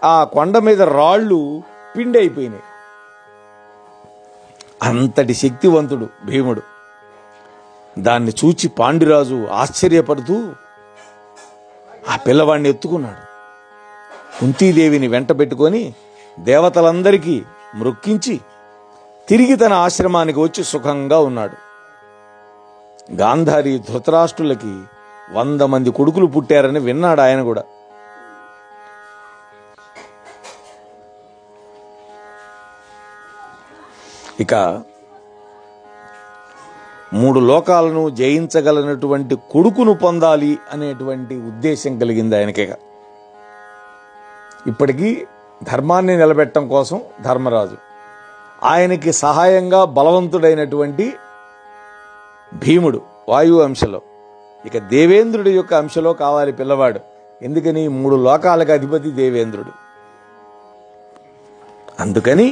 ఆ కొండ మీద రాళ్ళు పిండి అయిపోయినాయి. అంతటి శక్తివంతుడు భీముడు. దాన్ని చూచి పాండురాజు ఆశ్చర్యపడుతూ ఆ పిల్లవాడిని ఎత్తుకున్నాడు. కుంతీదేవిని వెంట పెట్టుకొని దేవతలందరికీ మ్రొక్కించి తిరిగి తన ఆశ్రమానికి వచ్చి సుఖంగా ఉన్నాడు. గాంధారి ధృతరాష్ట్రులకి 100 మంది కొడుకులు పుట్టారని విన్నాడు ఆయన కూడా. ఇక 3 లోకాలను జయించగలనటువంటి కొడుకును పొందాలి అనేటువంటి ఉద్దేశం కలిగింది ఆయనకే. ఇప్పటికీ ధర్మాన్ని నిలబెట్టడం కోసం ధర్మరాజు, ఆయనకి సహాయంగా బలవంతుడైనటువంటి భీముడు వాయువు అంశలో, ఇక దేవేంద్రుడి యొక్క అంశలో కావాలి పిల్లవాడు. ఎందుకని 3 లోకాలకు అధిపతి దేవేంద్రుడు. అందుకని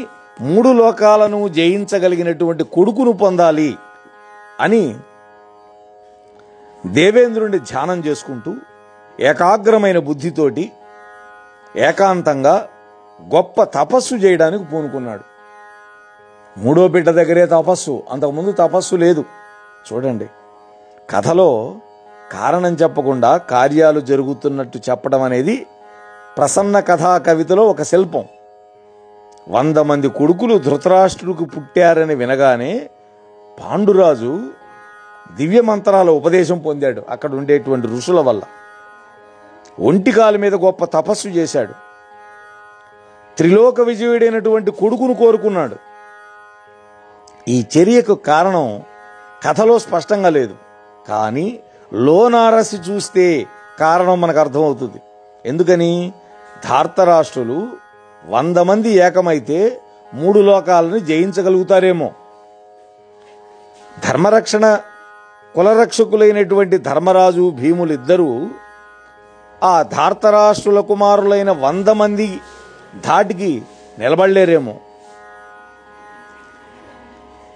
3 లోకాలను జయించగలిగినటువంటి కొడుకును పొందాలి అని దేవేంద్రుడిని ధ్యానం చేసుకుంటూ ఏకాగ్రమైన బుద్ధితోటి ఏకాంతంగా గొప్ప తపస్సు చేయడానికి పూనుకున్నాడు. 3వ బిడ్డ దగ్గరే తపస్సు, అంతకుముందు తపస్సు లేదు. చూడండి, కథలో కారణం చెప్పకుండా కార్యాలు జరుగుతున్నట్టు చెప్పడం అనేది ప్రసన్న కథా కవితలో ఒక శిల్పం. 100 మంది కొడుకులు ధృతరాష్ట్రుడికి పుట్టారని వినగానే పాండురాజు దివ్య మంత్రాల ఉపదేశం పొందాడు అక్కడ ఉండేటువంటి ఋషుల వల్ల. ఒంటికాల మీద గొప్ప తపస్సు చేశాడు. త్రిలోక విజయుడైనటువంటి కొడుకును కోరుకున్నాడు. ఈ చర్యకు కారణం కథలో స్పష్టంగా లేదు, కానీ లోనారసి చూస్తే కారణం మనకు అర్థమవుతుంది. ఎందుకని? ధార్తరాష్ట్రులు 100 మంది ఏకమైతే 3 లోకాలను జయించగలుగుతారేమో. ధర్మరక్షణ కులరక్షకులైనటువంటి ధర్మరాజు భీములిద్దరూ ఆ ధార్తరాష్ట్రుల కుమారులైన 100 మంది ధాటికి నిలబడలేరేమో.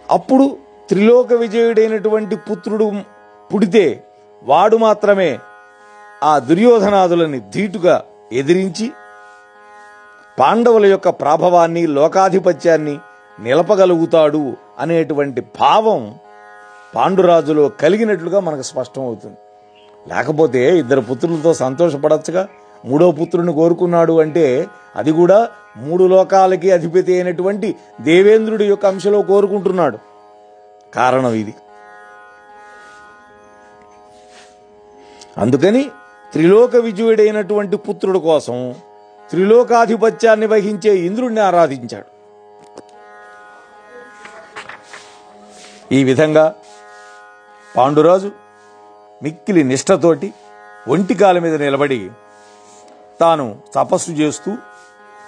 అప్పుడు త్రిలోక విజయుడైనటువంటి పుత్రుడు పుడితే వాడు మాత్రమే ఆ దుర్యోధనాదులని ధీటుగా ఎదిరించి పాండవుల యొక్క ప్రాభవాన్ని లోకాధిపత్యాన్ని నిలపగలుగుతాడు అనేటువంటి భావం పాండురాజులో కలిగినట్లుగా మనకు స్పష్టమవుతుంది. లేకపోతే 2 పుత్రులతో సంతోషపడచ్చుగా, 3వ పుత్రుని కోరుకున్నాడు అంటే అది కూడా 3 లోకాలకి అధిపతి అయినటువంటి దేవేంద్రుడి యొక్క అంశలో కోరుకుంటున్నాడు. కారణం ఇది. అందుకని త్రిలోక విజయుడైనటువంటి పుత్రుడు కోసం త్రిలోకాధిపత్యాన్ని వహించే ఇంద్రుడిని ఆరాధించాడు. ఈ విధంగా పాండురాజు మిక్కిలి నిష్ఠతోటి ఒంటికాల మీద నిలబడి తాను తపస్సు చేస్తూ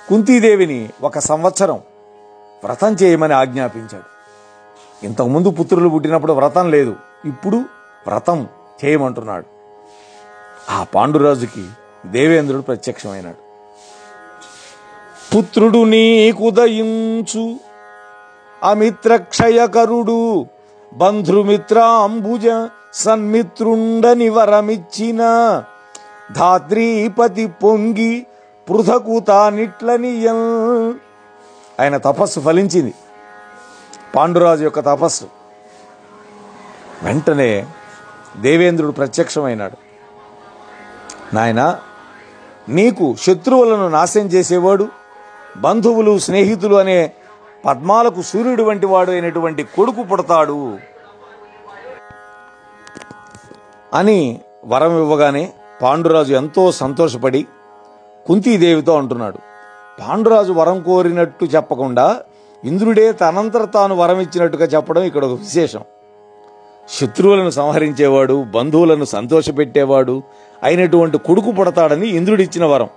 కుంతీదేవిని 1 సంవత్సరం వ్రతం చేయమని ఆజ్ఞాపించాడు. ఇంతకుముందు పుత్రులు పుట్టినప్పుడు వ్రతం లేదు, ఇప్పుడు వ్రతం చేయమంటున్నాడు. ఆ పాండురాజుకి దేవేంద్రుడు ప్రత్యక్షమైనాడు. పుత్రుడు నీకుదయించు అమిత్రక్షయకరుడు బంధుమిత్రాంబుజ సన్మిత్రుండని వరమిచ్చిన ధాత్రీపతి పొంగి పృథకు తానిట్లనియల్. ఆయన తపస్సు ఫలించింది, పాండురాజు యొక్క తపస్సు. వెంటనే దేవేంద్రుడు ప్రత్యక్షమైనాడు. నాయనా, నీకు శత్రువులను నాశనం చేసేవాడు, బంధువులు స్నేహితులు అనే పద్మాలకు సూర్యుడు వంటి వాడు అయినటువంటి కొడుకు పుడతాడు అని వరం ఇవ్వగానే పాండురాజు ఎంతో సంతోషపడి కుంతీదేవితో అంటున్నాడు. పాండురాజు వరం కోరినట్టు చెప్పకుండా ఇంద్రుడే తనంతర తాను వరం ఇచ్చినట్టుగా చెప్పడం ఇక్కడ ఒక విశేషం. శత్రువులను సంహరించేవాడు, బంధువులను సంతోషపెట్టేవాడు అయినటువంటి కొడుకు పుడతాడని ఇంద్రుడిచ్చిన వరం.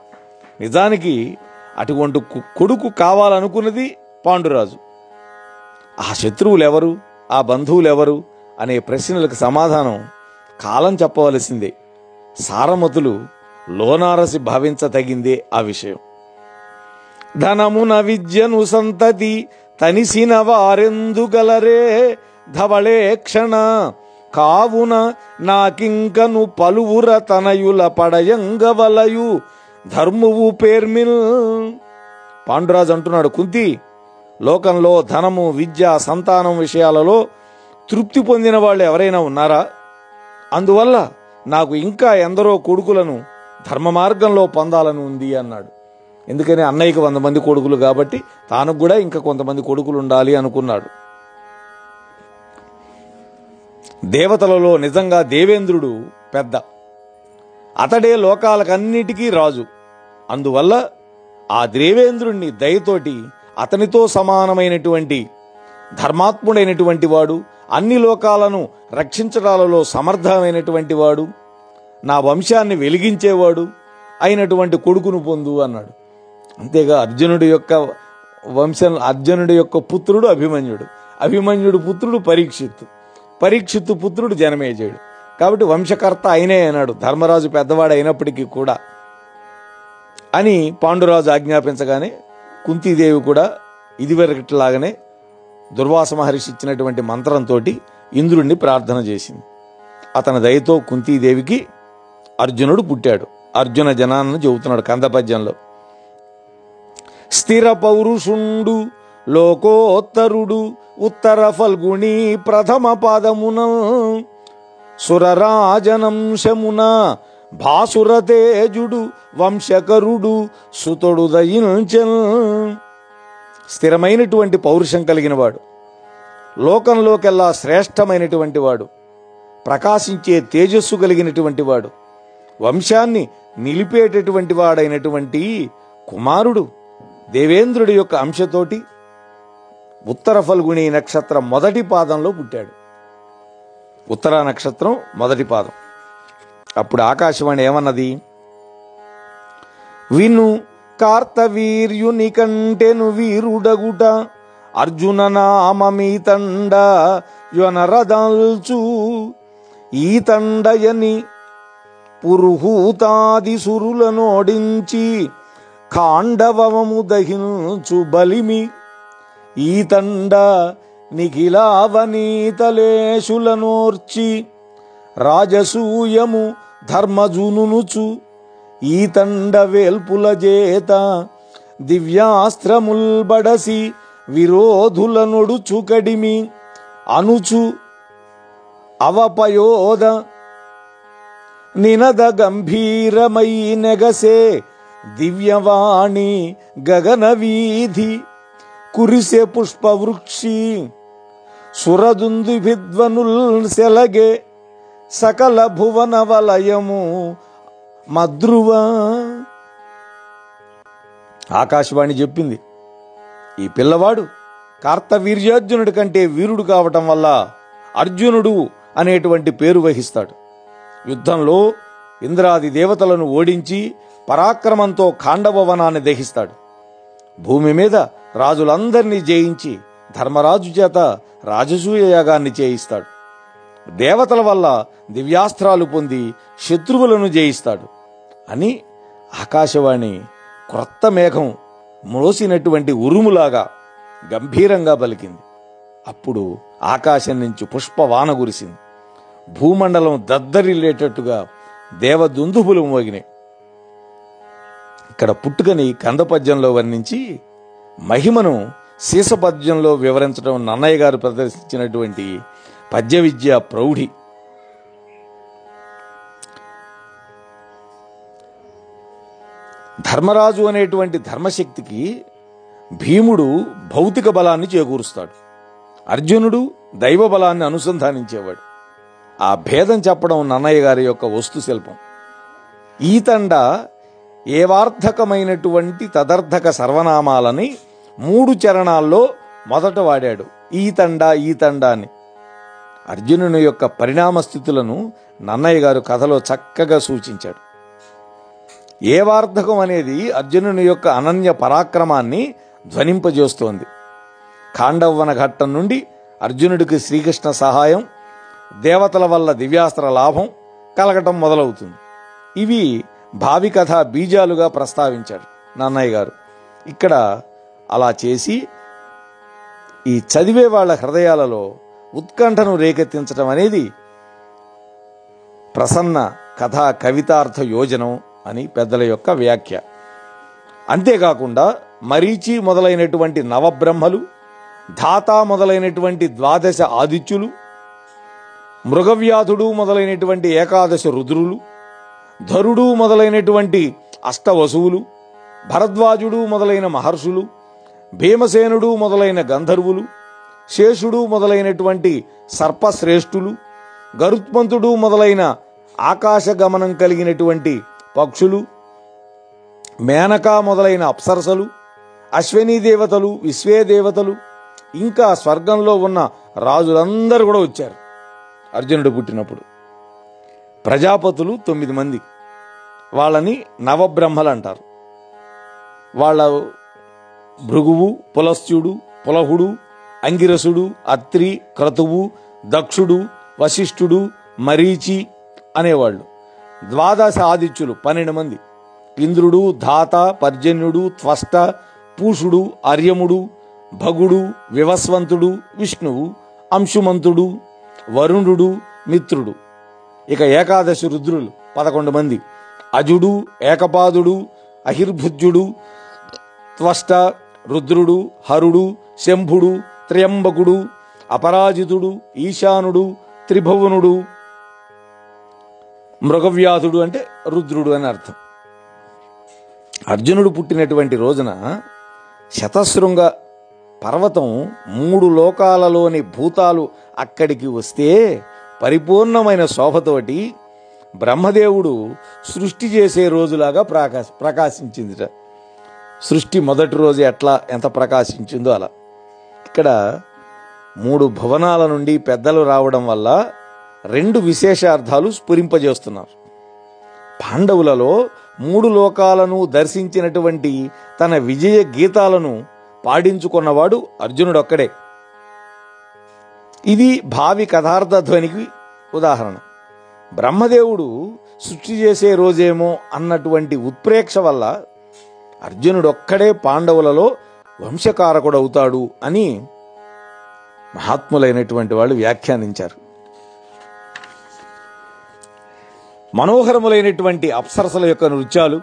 నిజానికి అటువంటి కొడుకు కావాలనుకున్నది పాండురాజు. ఆ శత్రువులు ఎవరు, ఆ బంధువులు ఎవరు అనే ప్రశ్నలకు సమాధానం కాలం చెప్పవలసిందే. సారమతులు లోనారసి భావించతగిందే ఆ విషయం. ధనమున విద్యను సంతతి తనిసిన వారెందుగలరే ధవళే క్షణ కావున నాకింకను పలువుర తనయుల పడయంగవలయు ధర్మువు పేర్మిన్. పాండురాజు అంటున్నాడు, కుంతి, లోకంలో ధనము, విద్య, సంతానం విషయాలలో తృప్తి పొందిన వాళ్ళు ఎవరైనా ఉన్నారా? అందువల్ల నాకు ఇంకా ఎందరో కొడుకులను ధర్మ మార్గంలో పొందాలని ఉంది అన్నాడు. ఎందుకని అన్నయ్యకి 100 మంది కొడుకులు కాబట్టి తాను కూడా ఇంకా కొంతమంది కొడుకులు ఉండాలి అనుకున్నాడు. దేవతలలో నిజంగా దేవేంద్రుడు పెద్ద, అతడే లోకాలకన్నిటికీ రాజు. అందువల్ల ఆ దేవేంద్రుణ్ణి దయతోటి అతనితో సమానమైనటువంటి ధర్మాత్ముడైనటువంటి వాడు, అన్ని లోకాలను రక్షించడాలలో సమర్థమైనటువంటి వాడు, నా వంశాన్ని వెలిగించేవాడు అయినటువంటి కొడుకును పొందు అన్నాడు. అంతేగా అర్జునుడి యొక్క పుత్రుడు అభిమన్యుడు, అభిమన్యుడు పుత్రుడు పరీక్షిత్తు, పరీక్షిత్తు పుత్రుడు జనమేజయుడు. కాబట్టి వంశకర్త అయినే అన్నాడు, ధర్మరాజు పెద్దవాడు అయినప్పటికీ కూడా అని పాండురాజు ఆజ్ఞాపించగానే కుంతీదేవి కూడా ఇదివరకట్లాగానే దుర్వాస మహర్షి ఇచ్చినటువంటి మంత్రంతో ఇంద్రుణ్ణి ప్రార్థన చేసింది. అతని దయతో కుంతీదేవికి అర్జునుడు పుట్టాడు. అర్జున జనాన్ని చెబుతున్నాడు కందపద్యంలో. స్థిర పౌరుషుండు లోకోత్తరుడు ఉత్తర ఫల్గుణి ప్రథమ పాదమున సురరాజనంశమున భాసురతేజుడు వంశకరుడు సుతుడు దయించన్. స్థిరమైనటువంటి పౌరుషం కలిగిన వాడు, లోకంలోకెల్లా శ్రేష్టమైనటువంటి వాడు, ప్రకాశించే తేజస్సు కలిగినటువంటి వాడు, వంశాన్ని నిలిపేటటువంటి వాడైనటువంటి కుమారుడు దేవేంద్రుడి యొక్క అంశతోటి ఉత్తర ఫల్గుణి నక్షత్రం మొదటి పాదంలో పుట్టాడు. ఉత్తర నక్షత్రం మొదటి పాదం. అప్పుడు ఆకాశవాణి ఏమన్నది? విను కార్తవీర్యుని కంటెను వీరుడగుట అర్జున నామమీతండ యొనరదల్చు ఈతండయని పురుహూతాది సురులనోడించి ఖాండవము దహించు బలిమి ఈతండ నిఖిలావనీతలేశులనోర్చి రాజసూయము ధర్మజునుచు ఈతండ వేల్పుల చేత దివ్యాస్త్రముల్ బడసి విరోధులనొడుచు కడిమి అనుచు అవపయోద నినద గంభీరమై నెగసే దివ్యవాణి గగన వీధి కురిసె పుష్పవృక్షి సురదుందుభిధ్వనుల్ సెలగే సకల భువన వలయము మద్రువ. ఆకాశవాణి చెప్పింది, ఈ పిల్లవాడు కార్తవీర్యార్జునుడి కంటే వీరుడు కావటం వల్ల అర్జునుడు అనేటువంటి పేరు వహిస్తాడు. యుద్ధంలో ఇంద్రాది దేవతలను ఓడించి పరాక్రమంతో ఖాండవనాన్ని దహిస్తాడు. భూమి మీద రాజులందరినీ జయించి ధర్మరాజు చేత రాజసూయ యాగాన్ని చేయిస్తాడు. దేవతల వల్ల దివ్యాస్త్రాలు పొంది శత్రువులను జయిస్తాడు అని ఆకాశవాణి క్రొత్త మేఘం మోసినటువంటి ఉరుములాగా గంభీరంగా పలికింది. అప్పుడు ఆకాశం నుంచి పుష్పవాన కురిసింది. భూమండలం దద్దరిల్లేటట్టుగా దేవదుందుబులు మోగినాయి. ఇక్కడ పుట్టుకని కందపద్యంలో వర్ణించి మహిమను శీసపద్యంలో వివరించడం నన్నయ్య గారు ప్రదర్శించినటువంటి పద్య విద్య ప్రౌఢి. ధర్మరాజు అనేటువంటి ధర్మశక్తికి భీముడు భౌతిక బలాన్ని చేకూరుస్తాడు, అర్జునుడు దైవ బలాన్ని అనుసంధానించేవాడు. ఆ భేదం చెప్పడం నన్నయ్య గారి యొక్క వస్తు శిల్పం. ఈతండ ఏవార్థకమైనటువంటి తదర్థక సర్వనామాలని 3 చరణాల్లో మొదట వాడాడు. ఈతండ ఈతండ అని. అర్జునుని యొక్క పరిణామ స్థితులను నన్నయ్య గారు కథలో చక్కగా సూచించాడు. ఏవార్థకం అనేది అర్జునుని యొక్క అనన్య పరాక్రమాన్ని ధ్వనింపజేస్తోంది. ఖాండవ్వన ఘట్టం నుండి అర్జునుడికి శ్రీకృష్ణ సహాయం, దేవతల వల్ల దివ్యాస్త్ర లాభం కలగటం మొదలవుతుంది. ఇవి భావి కథ బీజాలుగా ప్రస్తావించాడు నన్నయ్య గారు. ఇక్కడ అలా చేసి ఈ చదివే వాళ్ళ హృదయాలలో ఉత్కంఠను రేకెత్తించడం అనేది ప్రసన్న కథా కవితార్థ యోజనం అని పెద్దల యొక్క వ్యాఖ్య. అంతేకాకుండా మరీచి మొదలైనటువంటి నవబ్రహ్మలు, ధాత మొదలైనటువంటి ద్వాదశ ఆదిత్యులు, మృగవ్యాధుడు మొదలైనటువంటి ఏకాదశ రుద్రులు, ధరుడు మొదలైనటువంటి అష్టవసువులు, భరద్వాజుడు మొదలైన మహర్షులు, భీమసేనుడు మొదలైన గంధర్వులు, శేషుడు మొదలైనటువంటి సర్పశ్రేష్ఠులు, గరుత్మంతుడు మొదలైన ఆకాశగమనం కలిగినటువంటి పక్షులు, మేనక మొదలైన అప్సరసలు, అశ్వినీ దేవతలు, విశ్వే దేవతలు, ఇంకా స్వర్గంలో ఉన్న రాజులందరూ కూడా వచ్చారు అర్జునుడు పుట్టినప్పుడు. ప్రజాపతులు 9 మంది, వాళ్ళని నవబ్రహ్మలు అంటారు. వాళ్ళ భృగువు, పులస్త్యుడు, పులహుడు, అంగిరసుడు, అత్రి, క్రతువు, దక్షుడు, వశిష్ఠుడు, మరీచి అనేవాళ్ళు. ద్వాదశ ఆదిత్యులు 12 మంది, ఇంద్రుడు, ధాత, పర్జన్యుడు, త్వష్ట, పూషుడు, అర్యముడు, భగుడు, వివస్వంతుడు, విష్ణువు, అంశుమంతుడు, వరుణుడు, మిత్రుడు. ఇక ఏకాదశి రుద్రులు 11 మంది, అజుడు, ఏకపాదుడు, అహిర్భుజ్యుడు, త్వష్ట, రుద్రుడు, హరుడు, శంభుడు, త్ర్యంబకుడు, అపరాజితుడు, ఈశానుడు, త్రిభువనుడు. మృగవ్యాధుడు అంటే రుద్రుడు అని అర్థం. అర్జునుడు పుట్టినటువంటి రోజున శతశృంగ పర్వతం 3 లోకాలలోని భూతాలు అక్కడికి వస్తే పరిపూర్ణమైన శోభతోటి బ్రహ్మదేవుడు సృష్టి చేసే రోజులాగా ప్రకాశించిందిట. సృష్టి మొదటి రోజు ఎంత ప్రకాశించిందో అలా. ఇక్కడ 3 భువనాల నుండి పెద్దలు రావడం వల్ల 2 విశేషార్థాలు స్ఫురింపజేస్తున్నారు. పాండవులలో 3 లోకాలను దర్శించినటువంటి తన విజయ గీతాలను పాడించుకున్నవాడు అర్జునుడొక్కడే. ఇది భావి కథార్థ ధ్వనికి ఉదాహరణ. బ్రహ్మదేవుడు సృష్టి చేసే రోజేమో అన్నటువంటి ఉత్ప్రేక్ష వల్ల అర్జునుడొక్కడే పాండవులలో వంశకారకుడవుతాడు అని మహాత్ములైనటువంటి వాళ్ళు వ్యాఖ్యానించారు. మనోహరములైనటువంటి అప్సరసల యొక్క నృత్యాలు,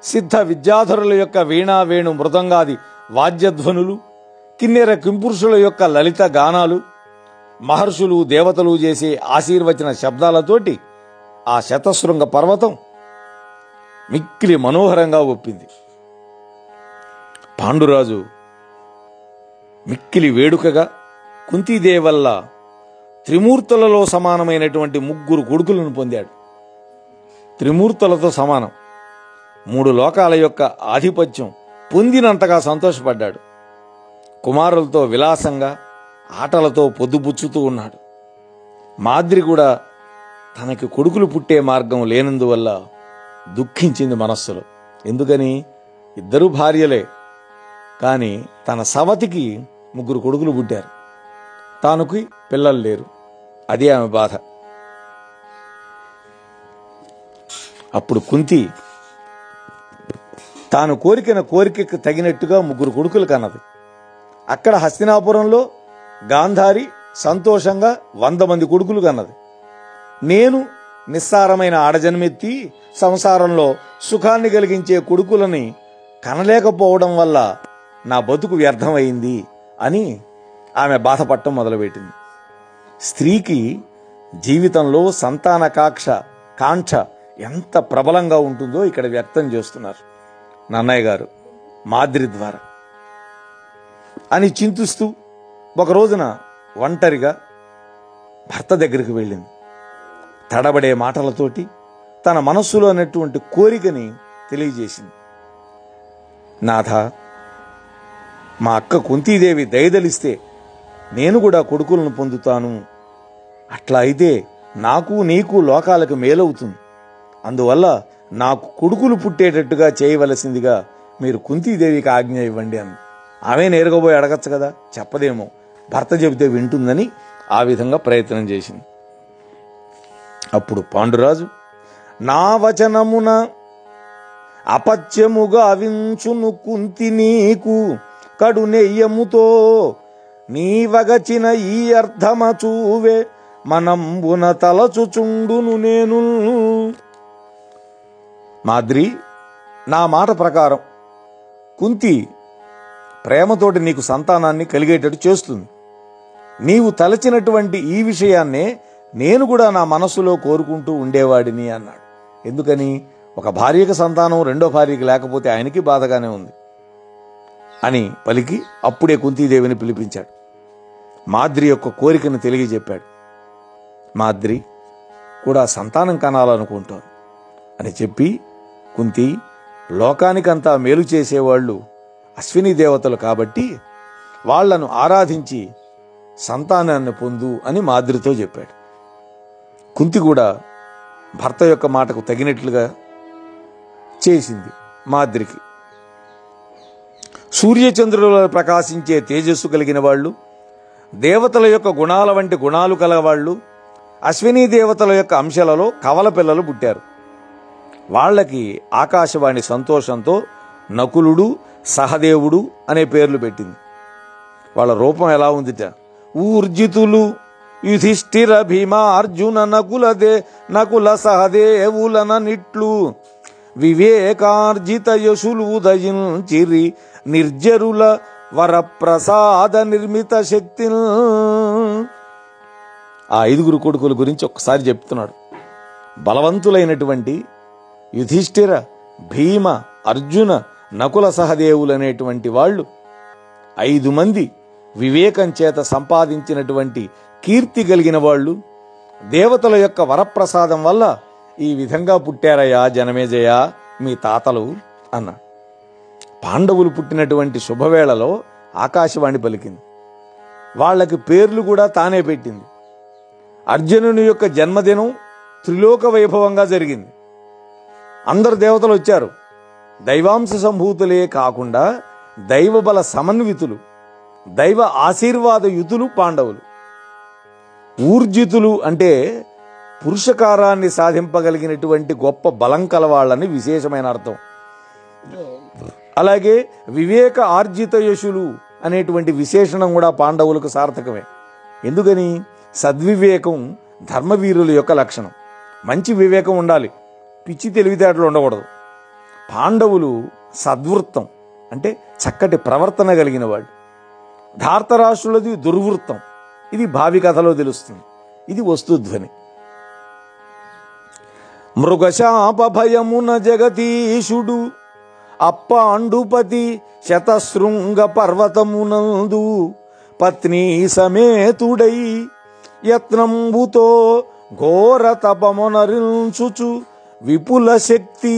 సిద్ధ విద్యాధరుల యొక్క వీణా వేణు మృదంగాది వాద్యధ్వనులు, కిన్నెర కింపురుషుల యొక్క లలిత గానాలు, మహర్షులు దేవతలు చేసే ఆశీర్వచన శబ్దాలతోటి ఆ శతశృంగ పర్వతం మిక్కిలి మనోహరంగా ఒప్పింది. పాండురాజు మిక్కిలి వేడుకగా కుంతీదేవల్ల త్రిమూర్తులలో సమానమైనటువంటి 3 కొడుకులను పొందాడు. త్రిమూర్తులతో సమానం, 3 లోకాల యొక్క ఆధిపత్యం పొందినంతగా సంతోషపడ్డాడు. కుమారులతో విలాసంగా ఆటలతో పొద్దుపుచ్చుతూ ఉన్నాడు. మాద్రి కూడా తనకి కొడుకులు పుట్టే మార్గం లేనందువల్ల దుఃఖించింది మనస్సులో. ఎందుకని? 2 భార్యలే, కానీ తన సవతికి 3 కొడుకులు పుట్టారు, తానుకి పిల్లలు లేరు. అదే ఆమె బాధ. అప్పుడు కుంతి తాను కోరికకు తగినట్టుగా 3 కొడుకులు కన్నది. అక్కడ హస్తినాపురంలో గాంధారి సంతోషంగా 100 మంది కొడుకులు కన్నది. నేను నిస్సారమైన ఆడజన్మెత్తి సంసారంలో సుఖాన్ని కలిగించే కొడుకులని కనలేకపోవడం వల్ల నా బతుకు వ్యర్థమైంది అని ఆమె బాధపడటం మొదలుపెట్టింది. స్త్రీకి జీవితంలో సంతాన కాంక్ష ఎంత ప్రబలంగా ఉంటుందో ఇక్కడ వ్యక్తం చేస్తున్నారు నన్నయ్య గారు మాద్రి ద్వారా. అని చింతిస్తూ ఒక రోజున ఒంటరిగా భర్త దగ్గరికి వెళ్ళింది. తడబడే మాటలతోటి తన మనస్సులో ఉన్నటువంటి కోరికని తెలియజేసింది. నాథ, మా అక్క కుంతీదేవి దయదలిస్తే నేను కూడా కొడుకులను పొందుతాను. అట్లా అయితే నాకు నీకు లోకాలకు మేలవుతుంది. అందువల్ల నాకు కొడుకులు పుట్టేటట్టుగా చేయవలసిందిగా మీరు కుంతీదేవికి ఆజ్ఞ ఇవ్వండి అంది. ఆమె నేరుగా పోయి అడగచ్చు కదా, చెప్పదేమో, భర్త చెబితే వింటుందని ఆ విధంగా ప్రయత్నం చేసింది. అప్పుడు పాండురాజు, నా వచనమున అపత్యముగా అవించును కుంతి నీకు కడు నెయ్యముతో నీవగచిన ఈ అర్థమ చూవే మనంబున తలచుచుండును నేను. మాద్రి, నా మాట ప్రకారం కుంతి ప్రేమతోటి నీకు సంతానాన్ని కలిగేటట్టు చేస్తుంది. నీవు తలచినటువంటి ఈ విషయాన్నే నేను కూడా నా మనస్సులో కోరుకుంటూ ఉండేవాడిని అన్నాడు. ఎందుకని? ఒక భార్యకి సంతానం రెండో భార్యకి లేకపోతే ఆయనకి బాధగానే ఉంది అని పలికి అప్పుడే కుంతీదేవిని పిలిపించాడు. మాద్రి యొక్క కోరికను తెలియజెప్పాడు. మాద్రి కూడా సంతానం కనాలనుకుంటాను అని చెప్పి, కుంతి, లోకానికంతా మేలు చేసేవాళ్ళు అశ్విని దేవతలు కాబట్టి వాళ్లను ఆరాధించి సంతానాన్ని పొందు అని మాద్రితో చెప్పాడు. కుంతి కూడా భర్త యొక్క మాటకు తగినట్లుగా చేసింది. మాద్రికి సూర్యచంద్రుల ప్రకాశించే తేజస్సు కలిగిన వాళ్ళు, దేవతల యొక్క గుణాల వంటి గుణాలు కలవాళ్ళు, అశ్విని దేవతల యొక్క అంశాలలో కవల పిల్లలు పుట్టారు. వాళ్ళకి ఆకాశవాణి సంతోషంతో నకులుడు, సహదేవుడు అనే పేర్లు పెట్టింది. వాళ్ళ రూపం ఎలా ఉందిట? ఊర్జితులు యుధిష్ఠిర భీమ అర్జున నకుల సహదేవులన నిట్లు వివేకార్జిత యశులు ఉదయించిరి నిర్జరుల వరప్రసాద నిర్మిత శక్తి. ఆ 5 కొడుకుల గురించి ఒక్కసారి చెప్తున్నాడు. బలవంతులైనటువంటి యుధిష్ఠిర, భీమ, అర్జున, నకుల సహదేవులు అనేటువంటి వాళ్ళు 5 మంది వివేకం చేత సంపాదించినటువంటి కీర్తి కలిగిన వాళ్ళు, దేవతల యొక్క వరప్రసాదం వల్ల ఈ విధంగా పుట్టారయ్యా జనమేజయ మీ తాతలు అన్న. పాండవులు పుట్టినటువంటి శుభవేళలో ఆకాశవాణి పలికింది. వాళ్ళకి పేర్లు కూడా తానే పెట్టింది. అర్జునుని యొక్క జన్మదినం త్రిలోక వైభవంగా జరిగింది. అందరు దేవతలు వచ్చారు. దైవాంశ సంభూతులే కాకుండా దైవబల సమన్వితులు, దైవ ఆశీర్వాద యుతులు పాండవులు. ఊర్జితులు అంటే పురుషకారాన్ని సాధింపగలిగినటువంటి గొప్ప బలం కలవాళ్ళని విశేషమైన అర్థం. అలాగే వివేక ఆర్జిత యశులు అనేటువంటి విశేషణం కూడా పాండవులకు సార్థకమే. ఎందుకని? సద్వివేకం ధర్మవీరుల యొక్క లక్షణం. మంచి వివేకం ఉండాలి, పిచ్చి తెలివితేటలు ఉండకూడదు. పాండవులు సద్వృత్తం అంటే చక్కటి ప్రవర్తన కలిగిన వాళ్ళు. ధార్తరాష్ట్రులది దుర్వృత్తం. ఇది భావి కథలో తెలుస్తుంది. ఇది వస్తుధ్వని. మృగశాప భయమున జగతీశుడు అప్పాండుపతి శతశృంగ పర్వతమునందు పత్ని సమేతుడై యత్నంబుతో ఘోర తపమునరించుచు విపుల శక్తి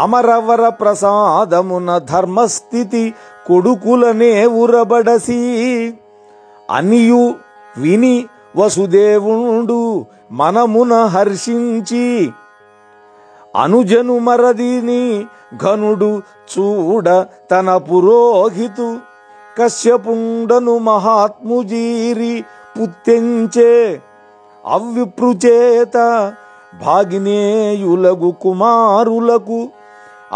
అమరవర ప్రసాదమున ధర్మస్థితి కొడుకులనే ఉరబడసి అనియు విని వసుదేవుండు మనమున హర్షించి అనుజను మరదిని ఘనుడు చూడ తన పురోహితు కశ్యపుండను మహాత్ముజీరి పుత్తెంచే అవ్విప్రుచేత భాగినేయులగు కుమారులకు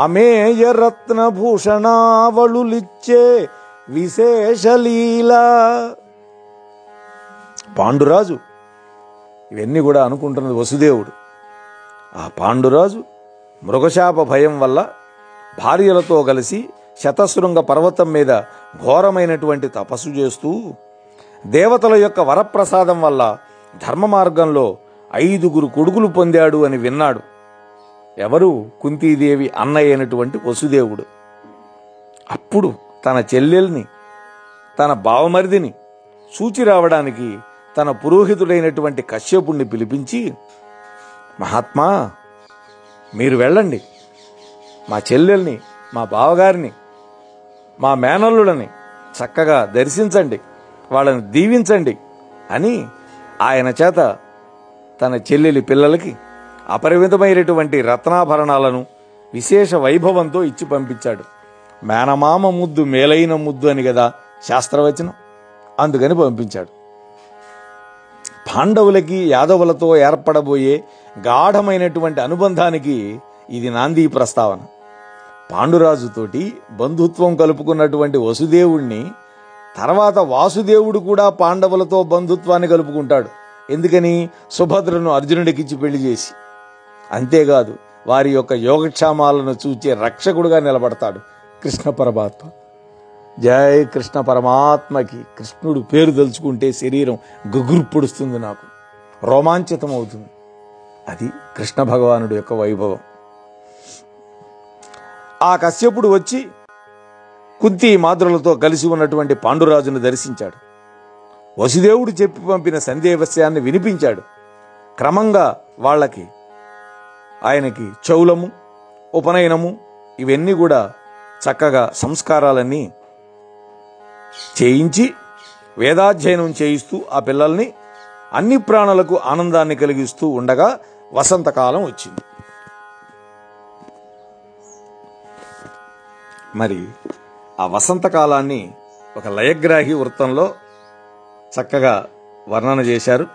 అమేయ రత్నభూషణావళులిచ్చే విశేషలీల. పాండురాజు ఇవన్నీ కూడా అనుకుంటున్నది వసుదేవుడు. ఆ పాండురాజు మృగశాప భయం వల్ల భార్యలతో కలిసి శతశృంగ పర్వతం మీద ఘోరమైనటువంటి తపస్సు చేస్తూ దేవతల యొక్క వరప్రసాదం వల్ల ధర్మ మార్గంలో 5 కొడుకులు పొందాడు అని విన్నాడు. ఎవరు? కుంతీదేవి అన్నయ్య అయినటువంటి వసుదేవుడు. అప్పుడు తన చెల్లెల్ని, తన బావమరిదిని చూచి రావడానికి తన పురోహితుడైనటువంటి కశ్యపుణ్ణి పిలిపించి, మహాత్మా మీరు వెళ్ళండి, మా చెల్లెల్ని, మా బావగారిని, మా మేనల్లులని చక్కగా దర్శించండి, వాళ్ళని దీవించండి అని ఆయన చేత తన చెల్లెలి పిల్లలకి అపరిమితమైనటువంటి రత్నాభరణాలను విశేష వైభవంతో ఇచ్చి పంపించాడు. మేనమామ ముద్దు మేలైన ముద్దు అని కదా శాస్త్రవచనం, అందుకని పంపించాడు. పాండవులకి యాదవులతో ఏర్పడబోయే గాఢమైనటువంటి అనుబంధానికి ఇది నాంది ప్రస్తావన. పాండురాజుతోటి బంధుత్వం కలుపుకున్నటువంటి వసుదేవుణ్ణి తర్వాత వాసుదేవుడు కూడా పాండవులతో బంధుత్వాన్ని కలుపుకుంటాడు. ఎందుకని? సుభద్రను అర్జునుడికిచ్చి పెళ్లి చేసి. అంతేకాదు వారి యొక్క యోగక్షేమాలను చూచే రక్షకుడుగా నిలబడతాడు కృష్ణ పరమాత్మ. జై కృష్ణ పరమాత్మకి. కృష్ణుడు పేరు తలుచుకుంటే శరీరం గగుర్పొడుస్తుంది, నాకు రోమాంచితం అవుతుంది. అది కృష్ణ భగవానుడి యొక్క వైభవం. ఆ కశ్యపుడు వచ్చి కుంతి మాతృలతో కలిసి ఉన్నటువంటి పాండురాజును దర్శించాడు. వసుదేవుడు చెప్పి పంపిన సందేవస్యాన్ని వినిపించాడు. క్రమంగా వాళ్ళకి ఆయనకి చౌలము, ఉపనయనము ఇవన్నీ కూడా చక్కగా సంస్కారాలన్నీ చేయించి వేదాధ్యయనం చేయిస్తూ ఆ పిల్లల్ని అన్ని ప్రాణులకు ఆనందాన్ని కలిగిస్తూ ఉండగా వసంతకాలం వచ్చింది. మరి ఆ వసంతకాలాన్ని ఒక లయగ్రాహి వృత్తంలో చక్కగా వర్ణన చేశారు.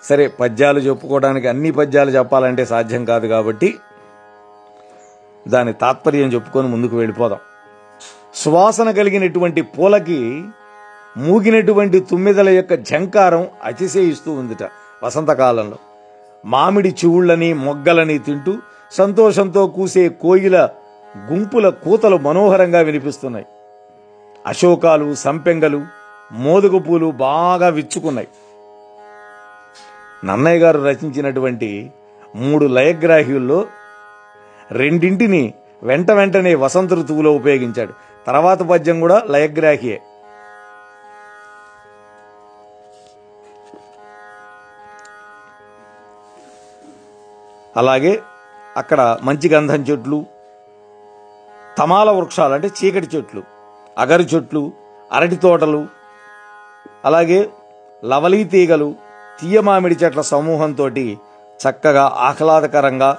సరే, పద్యాలు చెప్పుకోవడానికి అన్ని పద్యాలు చెప్పాలంటే సాధ్యం కాదు కాబట్టి దాని తాత్పర్యం చెప్పుకొని ముందుకు వెళ్ళిపోదాం. సువాసన కలిగినటువంటి పూలకి మూగినటువంటి తుమ్మెదల యొక్క ఝంకారం అతిశయిస్తూ ఉందిట వసంతకాలంలో. మామిడి చివుళ్ళని మొగ్గలని తింటూ సంతోషంతో కూసే కోయిల గుంపుల కూతలు మనోహరంగా వినిపిస్తున్నాయి. అశోకాలు, సంపెంగలు, మోదుగ పూలు బాగా విచ్చుకున్నాయి. నన్నయ్య గారు రచించినటువంటి 3 లయగ్రాహ్యుల్లో 2 వెంటనే వసంత ఋతువులో ఉపయోగించాడు. తర్వాత పద్యం కూడా లయగ్రాహియే. అలాగే అక్కడ మంచి గంధం చెట్లు, తమాల వృక్షాలు అంటే చీకటి చెట్లు, అగరు చెట్లు, అరటి తోటలు, అలాగే లవలీ తీగలు, తీయమామిడి చెట్ల సమూహంతో చక్కగా ఆహ్లాదకరంగా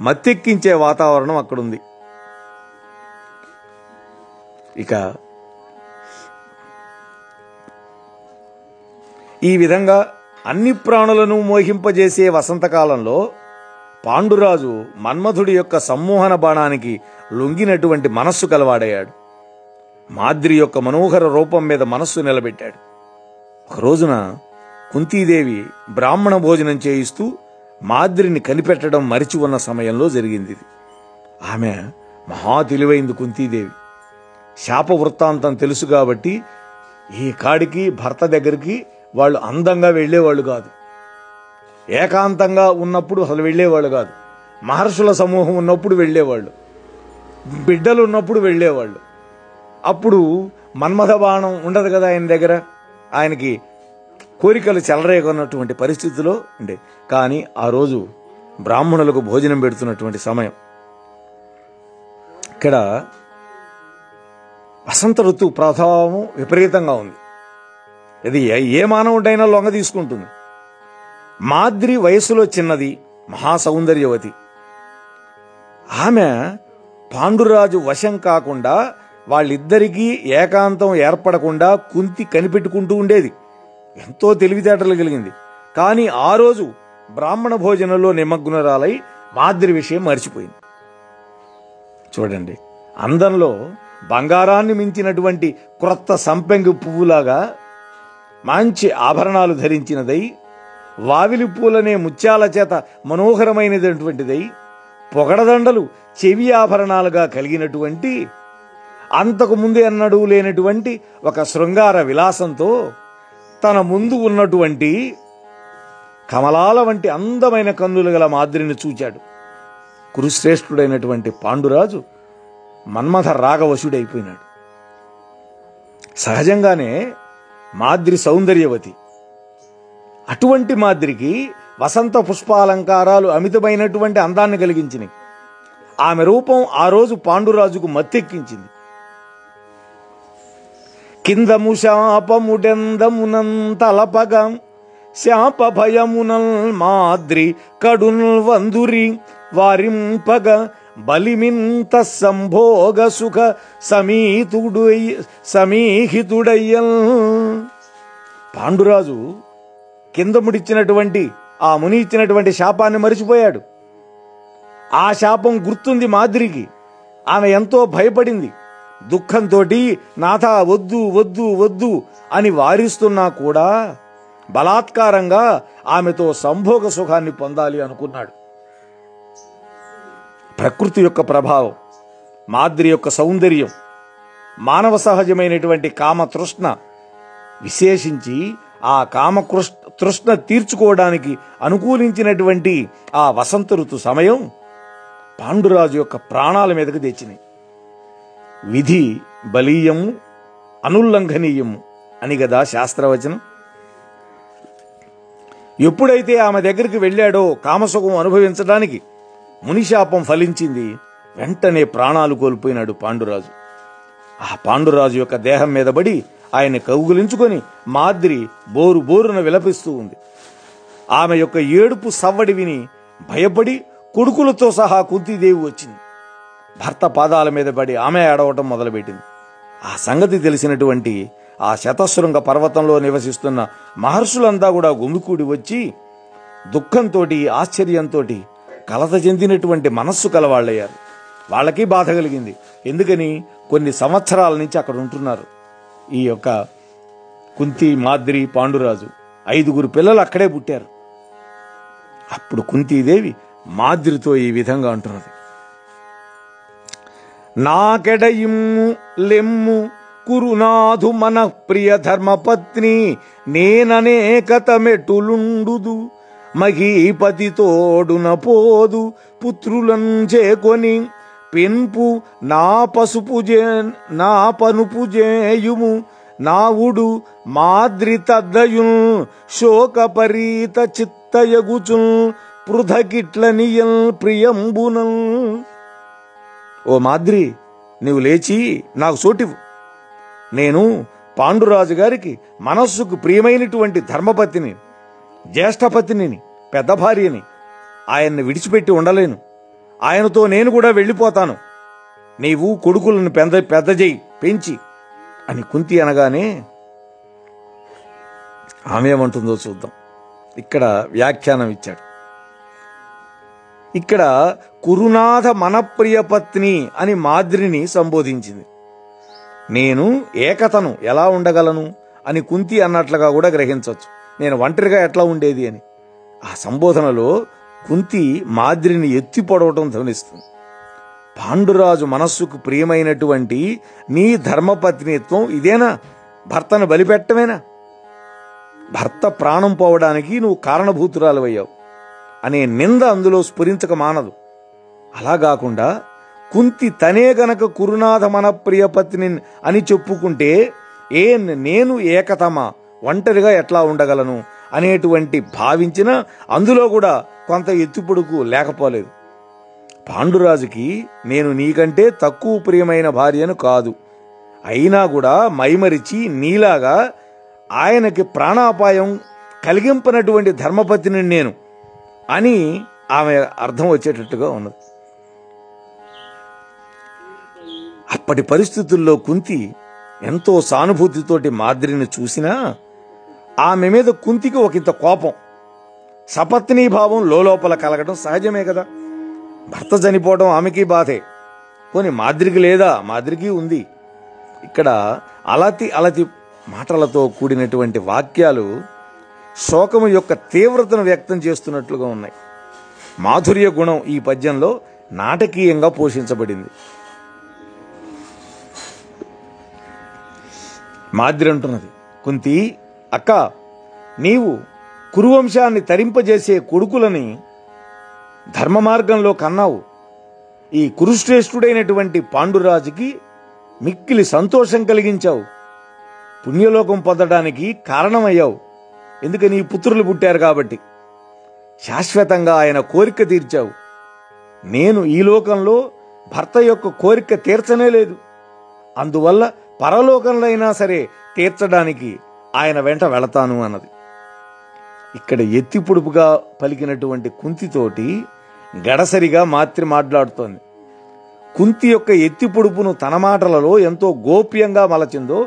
మత్తెక్కించే వాతావరణం అక్కడుంది. ఇక ఈ విధంగా అన్ని ప్రాణులను మోహింపజేసే వసంతకాలంలో పాండురాజు మన్మథుడి యొక్క సమ్మోహన బాణానికి లొంగినటువంటి మనస్సు కలవాడయ్యాడు. మాద్రి యొక్క మనోహర రూపం మీద మనస్సు నిలబెట్టాడు. ఒక రోజున కుంతీదేవి బ్రాహ్మణ భోజనం చేయిస్తూ మాద్రిని కనిపెట్టడం మరిచి ఉన్న సమయంలో జరిగింది ఇది. ఆమె మహా తెలివైంది కుంతీదేవి. శాప వృత్తాంతం తెలుసు కాబట్టి ఈ కాడికి భర్త దగ్గరికి వాళ్ళు అందంగా వెళ్లేవాళ్ళు కాదు, ఏకాంతంగా ఉన్నప్పుడు అసలు వెళ్లేవాళ్ళు కాదు, మహర్షుల సమూహం ఉన్నప్పుడు వెళ్లేవాళ్ళు, బిడ్డలు ఉన్నప్పుడు వెళ్లేవాళ్ళు. అప్పుడు మన్మథ బాణం ఉండదు కదా ఆయన దగ్గర, ఆయనకి కోరికలు చెలరేగొన్నటువంటి పరిస్థితిలో ఉండే. కానీ ఆ రోజు బ్రాహ్మణులకు భోజనం పెడుతున్నటువంటి సమయం. ఇక్కడ వసంత ఋతువు ప్రభావం విపరీతంగా ఉంది. ఇది ఏ మానవుడైనా లొంగ తీసుకుంటుంది. మాద్రి వయసులో చిన్నది, మహాసౌందర్యవతి. ఆమె పాండురాజు వశం కాకుండా వాళ్ళిద్దరికీ ఏకాంతం ఏర్పడకుండా కుంతి కనిపెట్టుకుంటూ ఉండేది. ఎంతో తెలివితేటలు కలిగింది. కానీ ఆ రోజు బ్రాహ్మణ భోజనంలో నిమగ్నురాలై మాద్రి విషయం మర్చిపోయింది. చూడండి, అందంలో బంగారాన్ని మించినటువంటి క్రొత్త సంపెంగి పువ్వులాగా మంచి ఆభరణాలు ధరించినదై, వావిలి పూలనే ముత్యాల చేత మనోహరమైనటువంటిదై, పొగడదండలు చెవి ఆభరణాలుగా కలిగినటువంటి, అంతకు ముందే అన్నడూ లేనటువంటి ఒక శృంగార విలాసంతో తన ముందు ఉన్నటువంటి కమలాల వంటి అందమైన కన్నులు గల మాద్రిని చూచాడు. కురుశ్రేష్ఠుడైనటువంటి పాండురాజు మన్మథ రాగవశుడైపోయినాడు. సహజంగానే మాద్రి సౌందర్యవతి. అటువంటి మాద్రికి వసంత పుష్పాలంకారాలు అమితమైనటువంటి అందాన్ని కలిగించినాయి. ఆమె రూపం ఆ రోజు పాండురాజుకు మత్తెక్కించింది. కిందము శాపముడెందమునంతలపగా శాప భయమునల్ మాద్రి కడున్ వందురి వారింపగ బలిమింత సంభోగ సుఖ సమీహితుడయ్యల్. పాండురాజు కింద ముడిచ్చినటువంటి ఆ ముని ఇచ్చినటువంటి శాపాన్ని మరిచిపోయాడు. ఆ శాపం గుర్తుంది మాద్రికి. ఆమె ఎంతో భయపడింది. దుఃఖంతో నాథ వద్దు వద్దు వద్దు అని వారిస్తున్నా కూడా బలాత్కారంగా ఆమెతో సంభోగ సుఖాన్ని పొందాలి అనుకున్నాడు. ప్రకృతి యొక్క ప్రభావం, మాద్రి యొక్క సౌందర్యం, మానవ సహజమైనటువంటి కామతృష్ణ, విశేషించి ఆ తృష్ణ తీర్చుకోవడానికి అనుకూలించినటువంటి ఆ వసంత ఋతు సమయం పాండురాజు యొక్క ప్రాణాల మీదకు తెచ్చినాయి. విధి బలీయము అనుల్లంఘనీయము అని కదా శాస్త్రవచనం. ఎప్పుడైతే ఆమె దగ్గరికి వెళ్ళాడో కామసుఖం అనుభవించడానికి మునిశాపం ఫలించింది. వెంటనే ప్రాణాలు కోల్పోయినాడు పాండురాజు. ఆ పాండురాజు యొక్క దేహం మీద పడి ఆయన కౌగులించుకొని మాద్రి బోరు బోరున విలపిస్తూ ఉంది. ఆమె యొక్క ఏడుపు సవ్వడి విని భయపడి కొడుకులతో సహా కుంతీదేవి వచ్చింది. భర్త పాదాల మీద పడి ఆమె ఏడవటం మొదలుపెట్టింది. ఆ సంగతి తెలిసినటువంటి ఆ శతశృంగ పర్వతంలో నివసిస్తున్న మహర్షులంతా కూడా గుమికూడి వచ్చి దుఃఖంతో ఆశ్చర్యంతో కలత చెందినటువంటి మనస్సు కలవాళ్ళయ్యారు. వాళ్ళకి బాధ కలిగింది. ఎందుకని కొన్ని సంవత్సరాల నుంచి అక్కడ ఉంటున్నారు. ఈ యొక్క కుంతి, మాద్రి, పాండురాజు 5 పిల్లలు అక్కడే పుట్టారు. అప్పుడు కుంతీదేవి మాద్రితో ఈ విధంగా అంటున్నది: నాకెడయిమ్ము లెమ్ము కురునాథు మన ప్రియ ధర్మపత్ని నేననేకతమెటులుండుదు మహీపతి తోడున పోదు పుత్రులం చేకొని పెంపు నా పనుపు చేయుము నావుడు మాద్రి తద్దయున్ శోకపరీత చిత్తయగుచున్ పృథకిట్లనియల్ ప్రియంబునల్. ఓ మాద్రి, నీవు లేచి నాకు చోటివు. నేను పాండురాజు గారికి మనస్సుకు ప్రియమైనటువంటి ధర్మపతిని, జ్యేష్ఠపతిని, పెద్ద భార్యని. ఆయన్ని విడిచిపెట్టి ఉండలేను. ఆయనతో నేను కూడా వెళ్ళిపోతాను. నీవు కొడుకులను పెద్ద చేయి, పెంచి అని కుంతి అనగానే ఆమె ఏమంటుందో చూద్దాం. ఇక్కడ వ్యాఖ్యానం ఇచ్చాడు. ఇక్కడ కురునాథ మనప్రియ పత్ని అని మాద్రిని సంబోధించింది. నేను ఏకతను ఎలా ఉండగలను అని కుంతి అన్నట్లుగా కూడా గ్రహించవచ్చు. నేను ఒంటరిగా ఎట్లా ఉండేది అని. ఆ సంబోధనలో కుంతి మాద్రిని ఎత్తి పొడవటం ధ్వనిస్తుంది. పాండురాజు మనస్సుకు ప్రియమైనటువంటి నీ ధర్మపత్నిత్వం ఇదేనా? భర్తను బలిపెట్టమేనా? భర్త ప్రాణం పోవడానికి నువ్వు కారణభూతురాలవయ్యావు అనే నింద అందులో స్ఫురించక మానదు. అలా కాకుండా కుంతి తనే గనక కురునాథ మన ప్రియపత్ని అని చెప్పుకుంటే నేను ఏకతమా, ఒంటరిగా ఎట్లా ఉండగలను అనేటువంటి భావించిన అందులో కూడా కొంత ఎత్తుపొడుకు లేకపోలేదు. పాండురాజుకి నేను నీకంటే తక్కువ ప్రియమైన భార్యను కాదు, అయినా కూడా మైమరిచి నీలాగా ఆయనకి ప్రాణాపాయం కలిగింపనటువంటి ధర్మపతిని నేను అని ఆమె అర్థం వచ్చేటట్టుగా ఉన్నది. అప్పటి పరిస్థితుల్లో కుంతి ఎంతో సానుభూతితోటి మాద్రిని చూసినా ఆమె మీద కుంతికి ఒకంత కోపం, సపత్నీభావం లోపల కలగడం సహజమే కదా. భర్త చనిపోవడం ఆమెకి బాధే. పోనీ మాద్రికి లేదా? మాద్రికి ఉంది. ఇక్కడ అలతి మాటలతో కూడినటువంటి వాక్యాలు శోకము యొక్క తీవ్రతను వ్యక్తం చేస్తున్నట్లుగా ఉన్నాయి. మాధుర్య గుణం ఈ పద్యంలో నాటకీయంగా పోషించబడింది. మాద్రి అంటున్నది, కుంతి అక్క, నీవు కురువంశాన్ని తరింపజేసే కొడుకులని ధర్మ మార్గంలో కన్నావు. ఈ కురుశ్రేష్ఠుడైనటువంటి పాండురాజుకి మిక్కిలి సంతోషం కలిగించావు. పుణ్యలోకం పొందడానికి కారణమయ్యావు. ఎందుకని? పుత్రులు పుట్టారు కాబట్టి. శాశ్వతంగా ఆయన కోరిక తీర్చావు. నేను ఈ లోకంలో భర్త యొక్క కోరిక తీర్చనే లేదు. అందువల్ల పరలోకంలో అయినా సరే తీర్చడానికి ఆయన వెంట వెళతాను అన్నది. ఇక్కడ ఎత్తిపొడుపుగా పలికినటువంటి కుంతితోటి గడసరిగా మాట్లాడుతోంది. కుంతి యొక్క ఎత్తిపొడుపును తన మాటలలో ఎంతో గోప్యంగా మలచిందో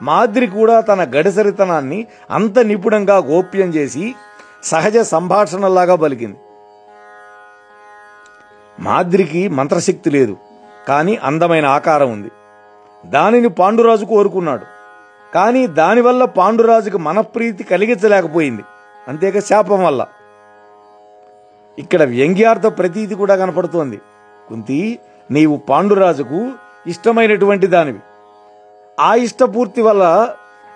మాద్రి కూడా తన గడసరితనాన్ని అంత నిపుణంగా గోప్యం చేసి సహజ సంభాషణలాగా పలికింది. మాద్రికి మంత్రశక్తి లేదు, కానీ అందమైన ఆకారం ఉంది. దానిని పాండురాజు కోరుకున్నాడు. కానీ దానివల్ల పాండురాజుకు మనప్రీతి కలిగించలేకపోయింది. అంతేక శాపం వల్ల. ఇక్కడ వ్యంగ్యార్థ ప్రతీతి కూడా కనపడుతోంది. కుంతి, నీవు పాండురాజుకు ఇష్టమైనటువంటి దానివి. ఆ ఇష్టపూర్తి వల్ల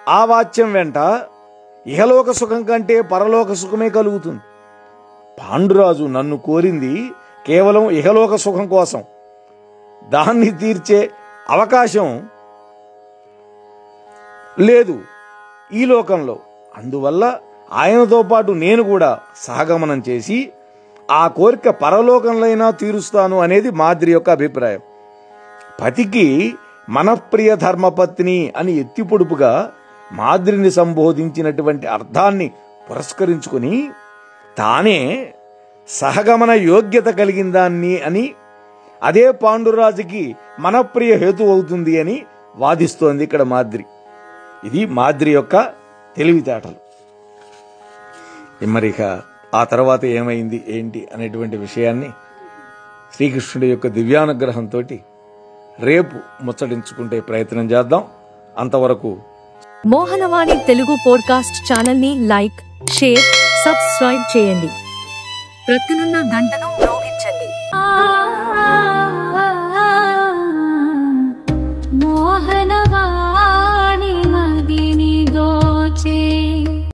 ఆ వాచ్యం వెంట ఇహలోక సుఖం కంటే పరలోక సుఖమే కలుగుతుంది. పాండురాజు నన్ను కోరింది కేవలం ఇహలోక సుఖం కోసం. దాన్ని తీర్చే అవకాశం లేదు ఈ లోకంలో. అందువల్ల ఆయనతో పాటు నేను కూడా సహగమనం చేసి ఆ కోరిక పరలోకంలో తీరుస్తాను అనేది మాద్రి యొక్క అభిప్రాయం. పతికి మనఃప్రియ ధర్మపత్ని అని ఎత్తిపొడుపుగా మాద్రిని సంబోధించినటువంటి అర్థాన్ని పురస్కరించుకుని తానే సహగమన యోగ్యత కలిగిన దాన్ని అని, అదే పాండురాజుకి మనప్రియ హేతు అవుతుంది అని వాదిస్తోంది ఇక్కడ మాద్రి. ఇది మాద్రి యొక్క తెలివితేటలు. మరిక ఆ తర్వాత ఏమైంది ఏంటి అనేటువంటి విషయాన్ని శ్రీకృష్ణుడి యొక్క దివ్యానుగ్రహంతో రేపు ముచ్చటించుకుంటే ప్రయత్నం చేద్దాం. అంతవరకు మోహనవాణి తెలుగు పోడ్కాస్ట్ ఛానల్ ని లైక్, షేర్, సబ్స్క్రైబ్ చేయండి. ప్రక్కనున్న గంటను మోగించండి.